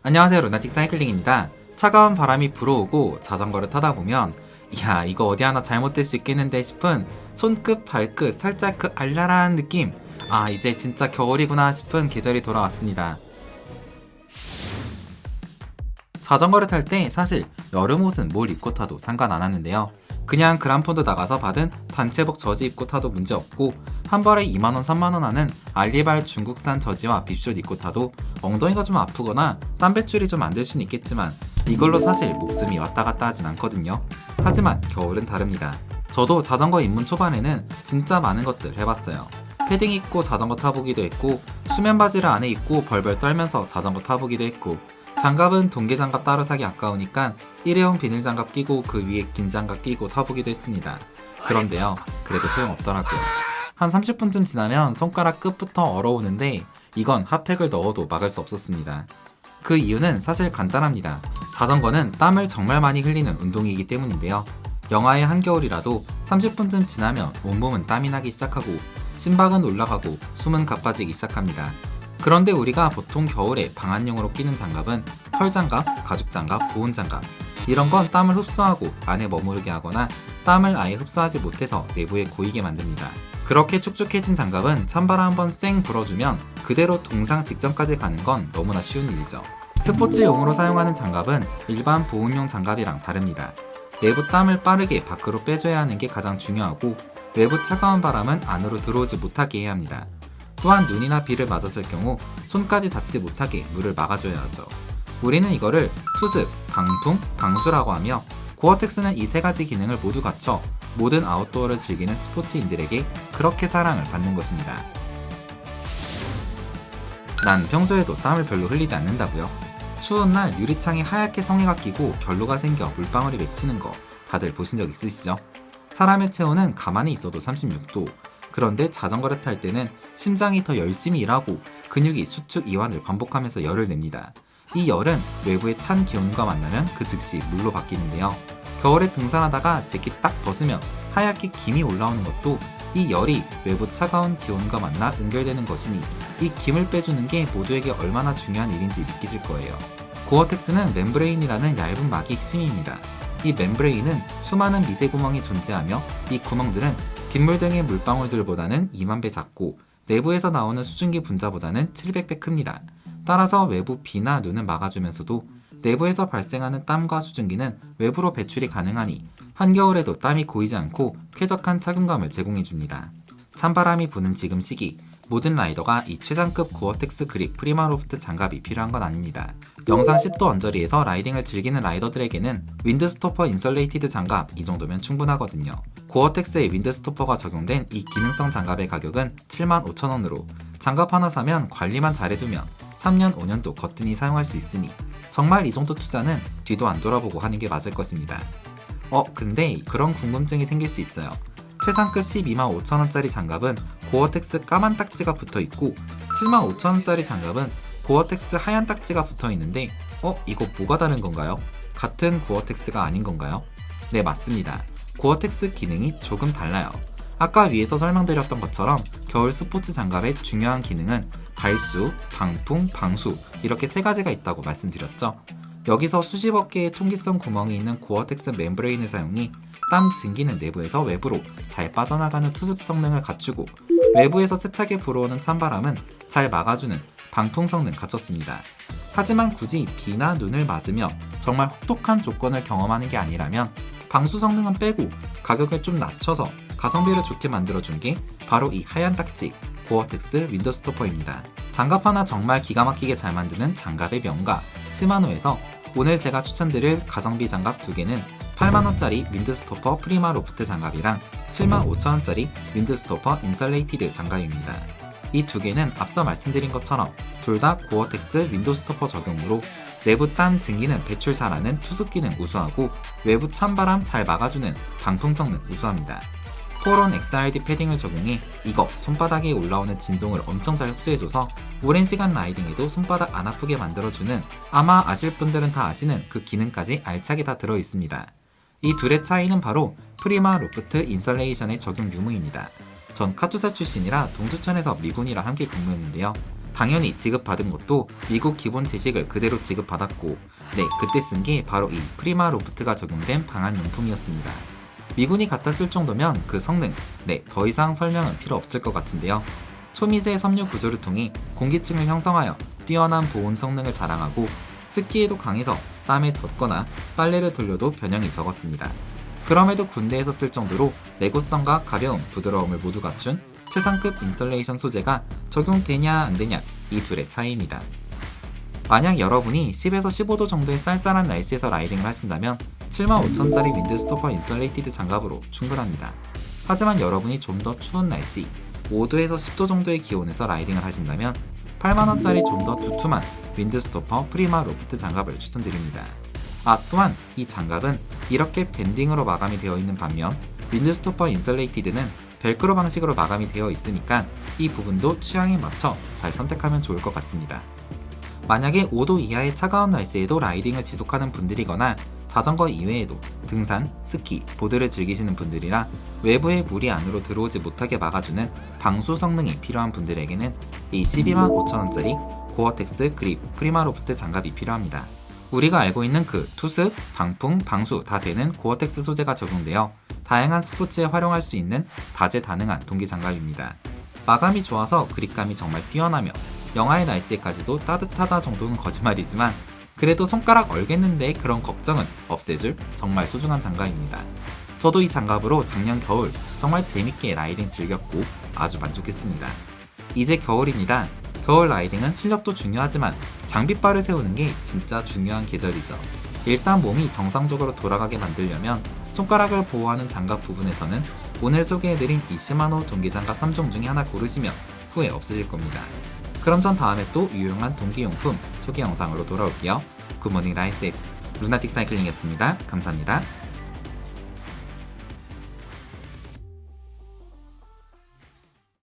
안녕하세요, 루나틱 사이클링입니다. 차가운 바람이 불어오고 자전거를 타다 보면 이야, 이거 어디 하나 잘못될 수 있겠는데 싶은 손끝 발끝 살짝 그 알랄한 느낌, 이제 진짜 겨울이구나 싶은 계절이 돌아왔습니다. 자전거를 탈 때 사실 여름 옷은 뭘 입고 타도 상관 안 하는데요. 그냥 그란폰도 나가서 받은 단체복 저지 입고 타도 문제없고, 한 벌에 2만원 3만원 하는 알리발 중국산 저지와 빕숏 입고 타도 엉덩이가 좀 아프거나 땀 배출이 좀 안 될 수는 있겠지만 이걸로 사실 목숨이 왔다 갔다 하진 않거든요. 하지만 겨울은 다릅니다. 저도 자전거 입문 초반에는 진짜 많은 것들 해봤어요. 패딩 입고 자전거 타보기도 했고, 수면 바지를 안에 입고 벌벌 떨면서 자전거 타보기도 했고, 장갑은 동계 장갑 따로 사기 아까우니까 일회용 비닐 장갑 끼고 그 위에 긴 장갑 끼고 타보기도 했습니다. 그런데요, 그래도 소용없더라고요. 한 30분쯤 지나면 손가락 끝부터 얼어오는데 이건 핫팩을 넣어도 막을 수 없었습니다. 그 이유는 사실 간단합니다. 자전거는 땀을 정말 많이 흘리는 운동이기 때문인데요. 영하의 한겨울이라도 30분쯤 지나면 온몸은 땀이 나기 시작하고 심박은 올라가고 숨은 가빠지기 시작합니다. 그런데 우리가 보통 겨울에 방한용으로 끼는 장갑은 털장갑, 가죽장갑, 보온장갑, 이런 건 땀을 흡수하고 안에 머무르게 하거나 땀을 아예 흡수하지 못해서 내부에 고이게 만듭니다. 그렇게 축축해진 장갑은 찬바람 한번 쌩 불어주면 그대로 동상 직전까지 가는 건 너무나 쉬운 일이죠. 스포츠용으로 사용하는 장갑은 일반 보온용 장갑이랑 다릅니다. 내부 땀을 빠르게 밖으로 빼줘야 하는 게 가장 중요하고, 외부 차가운 바람은 안으로 들어오지 못하게 해야 합니다. 또한 눈이나 비를 맞았을 경우 손까지 닿지 못하게 물을 막아줘야 하죠. 우리는 이거를 투습, 방풍, 방수라고 하며, 고어텍스는 이 세 가지 기능을 모두 갖춰 모든 아웃도어를 즐기는 스포츠인들에게 그렇게 사랑을 받는 것입니다. 난 평소에도 땀을 별로 흘리지 않는다고요? 추운 날 유리창에 하얗게 성에가 끼고 결로가 생겨 물방울이 맺히는 거 다들 보신 적 있으시죠? 사람의 체온은 가만히 있어도 36도, 그런데 자전거를 탈 때는 심장이 더 열심히 일하고 근육이 수축 이완을 반복하면서 열을 냅니다. 이 열은 외부의 찬 기온과 만나면 그 즉시 물로 바뀌는데요. 겨울에 등산하다가 재킷 딱 벗으면 하얗게 김이 올라오는 것도 이 열이 외부 차가운 기온과 만나 응결되는 것이니, 이 김을 빼주는 게 모두에게 얼마나 중요한 일인지 느끼실 거예요. 고어텍스는 멤브레인이라는 얇은 막이 핵심입니다. 이 멤브레인은 수많은 미세 구멍이 존재하며, 이 구멍들은 빗물 등의 물방울들보다는 2만 배 작고 내부에서 나오는 수증기 분자보다는 700배 큽니다. 따라서 외부 비나 눈을 막아주면서도 내부에서 발생하는 땀과 수증기는 외부로 배출이 가능하니 한겨울에도 땀이 고이지 않고 쾌적한 착용감을 제공해줍니다. 찬바람이 부는 지금 시기, 모든 라이더가 이 최상급 고어텍스 그립 프리마로프트 장갑이 필요한 건 아닙니다. 영상 10도 언저리에서 라이딩을 즐기는 라이더들에게는 윈드스토퍼 인설레이티드 장갑 이 정도면 충분하거든요. 고어텍스의 윈드스토퍼가 적용된 이 기능성 장갑의 가격은 75,000원으로 장갑 하나 사면 관리만 잘해두면 3년 5년도 거뜬히 사용할 수 있으니 정말 이 정도 투자는 뒤도 안 돌아보고 하는 게 맞을 것입니다. 근데 그런 궁금증이 생길 수 있어요. 최상급 125,000원짜리 장갑은 고어텍스 까만 딱지가 붙어있고 75,000원짜리 장갑은 고어텍스 하얀 딱지가 붙어있는데 이거 뭐가 다른 건가요? 같은 고어텍스가 아닌 건가요? 네, 맞습니다. 고어텍스 기능이 조금 달라요. 아까 위에서 설명드렸던 것처럼 겨울 스포츠 장갑의 중요한 기능은 발수, 방풍, 방수 이렇게 세 가지가 있다고 말씀드렸죠. 여기서 수십억 개의 통기성 구멍이 있는 고어텍스 멤브레인을 사용해 땀 증기는 내부에서 외부로 잘 빠져나가는 투습 성능을 갖추고, 외부에서 세차게 불어오는 찬바람은 잘 막아주는 방풍 성능 갖췄습니다. 하지만 굳이 비나 눈을 맞으며 정말 혹독한 조건을 경험하는 게 아니라면 방수 성능은 빼고 가격을 좀 낮춰서 가성비를 좋게 만들어준 게 바로 이 하얀 딱지 고어텍스 윈드스토퍼입니다. 장갑 하나 정말 기가 막히게 잘 만드는 장갑의 명가 시마노에서 오늘 제가 추천드릴 가성비 장갑 2개는 8만원짜리 윈드스토퍼 프리마 로프트 장갑이랑 75,000원짜리 윈드스토퍼 인설레이티드 장갑입니다. 이 2개는 앞서 말씀드린 것처럼 둘 다 고어텍스 윈드스토퍼 적용으로 내부 땀 증기는 배출 잘하는 투습 기능 우수하고 외부 찬바람 잘 막아주는 방풍 성능 우수합니다. 포론 XRD 패딩을 적용해 이거 손바닥에 올라오는 진동을 엄청 잘 흡수해줘서 오랜 시간 라이딩에도 손바닥 안 아프게 만들어주는, 아마 아실 분들은 다 아시는 그 기능까지 알차게 다 들어있습니다. 이 둘의 차이는 바로 프리마 로프트 인설레이션의 적용 유무입니다. 전 카투사 출신이라 동두천에서 미군이랑 함께 근무했는데요. 당연히 지급받은 것도 미국 기본 제식을 그대로 지급받았고, 네, 그때 쓴 게 바로 이 프리마 로프트가 적용된 방한용품이었습니다. 미군이 갖다 쓸 정도면 그 성능, 네, 더 이상 설명은 필요 없을 것 같은데요. 초미세 섬유 구조를 통해 공기층을 형성하여 뛰어난 보온 성능을 자랑하고, 습기에도 강해서 땀에 젖거나 빨래를 돌려도 변형이 적었습니다. 그럼에도 군대에서 쓸 정도로 내구성과 가벼움, 부드러움을 모두 갖춘 최상급 인설레이션 소재가 적용되냐 안 되냐, 이 둘의 차이입니다. 만약 여러분이 10에서 15도 정도의 쌀쌀한 날씨에서 라이딩을 하신다면 75,000짜리 윈드스토퍼 인설레이티드 장갑으로 충분합니다. 하지만 여러분이 좀 더 추운 날씨, 5도에서 10도 정도의 기온에서 라이딩을 하신다면 8만원짜리 좀 더 두툼한 윈드스토퍼 프리마 로프트 장갑을 추천드립니다. 또한 이 장갑은 이렇게 밴딩으로 마감이 되어 있는 반면 윈드스토퍼 인설레이티드는 벨크로 방식으로 마감이 되어 있으니까 이 부분도 취향에 맞춰 잘 선택하면 좋을 것 같습니다. 만약에 5도 이하의 차가운 날씨에도 라이딩을 지속하는 분들이거나 자전거 이외에도 등산, 스키, 보드를 즐기시는 분들이나 외부의 물이 안으로 들어오지 못하게 막아주는 방수 성능이 필요한 분들에게는 이 125,000원짜리 고어텍스 그립 프리마 로프트 장갑이 필요합니다. 우리가 알고 있는 그 투습, 방풍, 방수 다 되는 고어텍스 소재가 적용되어 다양한 스포츠에 활용할 수 있는 다재다능한 동기 장갑입니다. 마감이 좋아서 그립감이 정말 뛰어나며 영하의 날씨에까지도 따뜻하다 정도는 거짓말이지만 그래도 손가락 얼겠는데 그런 걱정은 없애줄 정말 소중한 장갑입니다. 저도 이 장갑으로 작년 겨울 정말 재밌게 라이딩 즐겼고 아주 만족했습니다. 이제 겨울입니다. 겨울 라이딩은 실력도 중요하지만 장비빨을 세우는 게 진짜 중요한 계절이죠. 일단 몸이 정상적으로 돌아가게 만들려면 손가락을 보호하는 장갑 부분에서는 오늘 소개해드린 이 시마노 동기장갑 3종 중에 하나 고르시면 후회 없으실 겁니다. 그럼 전 다음에 또 유용한 동기용품 소개 영상으로 돌아올게요. 굿모닝 라이셋 루나틱 사이클링이었습니다. 감사합니다.